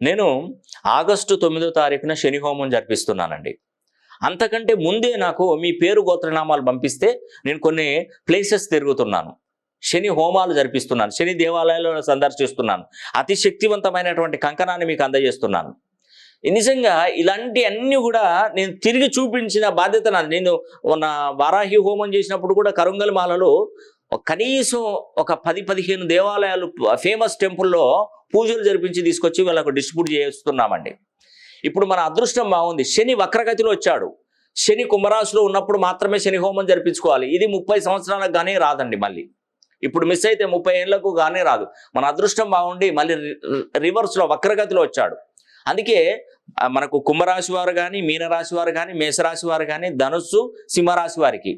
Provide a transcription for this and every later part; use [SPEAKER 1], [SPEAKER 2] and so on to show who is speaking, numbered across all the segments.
[SPEAKER 1] నేను ఆగస్టు 9వ తారీఖున శని హోమం జరిపిస్తున్నానండి. అంతకంటే ముందే నాకు మీ పేరు గోత్రనామాలు పంపిస్తే నేను కొన్ని ప్లేసెస్ తిరుగుతున్నాను. శని హోమాలు జరిపిస్తున్నాను, శని దేవాలయాలను సందర్శిస్తున్నాను, అతి శక్తివంతమైనటువంటి కంకణాన్ని మీకు అందజేస్తున్నాను. నిజంగా ఇలాంటి అన్నీ కూడా నేను తిరిగి చూపించిన బాధ్యత నాది. నేను నా వారాహి హోమం చేసినప్పుడు కూడా కరుంగల్ మాలలో కనీసం ఒక 10-15 దేవాలయాలు ఫేమస్ టెంపుల్లో పూజలు జరిపించి తీసుకొచ్చి వాళ్ళకు డిస్ట్రిబ్యూట్ చేస్తున్నామండి. ఇప్పుడు మన అదృష్టం బాగుంది, శని వక్రగతిలో వచ్చాడు. శని కుంభరాశిలో ఉన్నప్పుడు మాత్రమే శని హోమం జరిపించుకోవాలి. ఇది 30 సంవత్సరాలకు కానీ రాదండి. మళ్ళీ ఇప్పుడు మిస్ అయితే 30 ఏళ్లకు కానీ రాదు. మన అదృష్టం బాగుండి మళ్ళీ రివర్స్లో వక్రగతిలో వచ్చాడు. అందుకే మనకు కుంభరాశి వారు కానీ, మీనరాశి వారు కానీ, మేషరాశి వారు కానీ, ధనుస్సు సింహరాశి వారికి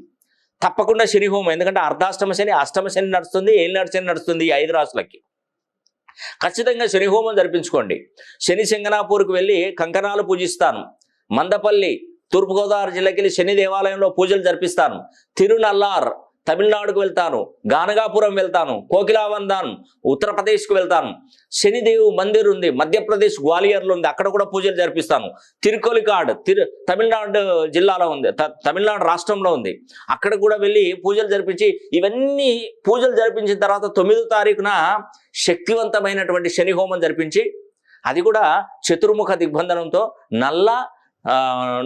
[SPEAKER 1] తప్పకుండా శని హోమం. ఎందుకంటే అర్ధాష్టమ శని, అష్టమ శని నడుస్తుంది, ఏళ్ళనాటి శని నడుస్తుంది ఈ 5 రాశులకి. ఖచ్చితంగా శని హోమం జరిపించుకోండి. శని సింగనాపూర్కి వెళ్ళి కంకణాలు పూజిస్తాను. మందపల్లి తూర్పుగోదావరి జిల్లాకి వెళ్ళి శని దేవాలయంలో పూజలు జరిపిస్తాను. తిరునల్లార్ తమిళనాడుకు వెళ్తాను, గానగాపురం వెళ్తాను, కోకిలావందాన్ ఉత్తరప్రదేశ్కు వెళ్తాను. శనిదేవ్ మందిర్ ఉంది మధ్యప్రదేశ్ గ్వాలియర్లో ఉంది, అక్కడ కూడా పూజలు జరిపిస్తాను. తిరుకొలికాడ్ తమిళనాడు జిల్లాలో ఉంది, తమిళనాడు రాష్ట్రంలో ఉంది, అక్కడ కూడా వెళ్ళి పూజలు జరిపించి ఇవన్నీ పూజలు జరిపించిన తర్వాత 9వ తారీఖున శక్తివంతమైనటువంటి శని హోమం జరిపించి, అది కూడా చతుర్ముఖ దిగ్బంధనంతో నల్ల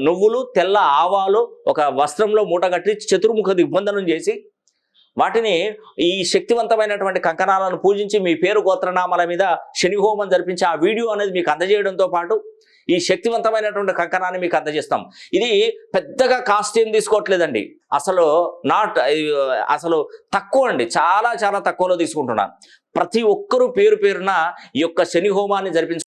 [SPEAKER 1] నువ్వులు, తెల్ల ఆవాలు ఒక వస్త్రంలో మూటగట్టి చతుర్ముఖ దిగ్బంధనం చేసి వాటిని ఈ శక్తివంతమైనటువంటి కంకణాలను పూజించి మీ పేరు గోత్రనామాల మీద శని హోమం జరిపించి ఆ వీడియో అనేది మీకు అందజేయడంతో పాటు ఈ శక్తివంతమైనటువంటి కంకణాన్ని మీకు అందజేస్తాం. ఇది పెద్దగా కాస్ట్ ఏం తీసుకోవట్లేదండి, అసలు తక్కువ అండి, చాలా చాలా తక్కువలో తీసుకుంటున్నాను. ప్రతి ఒక్కరూ పేరున ఈ యొక్క శని హోమాన్ని జరిపించ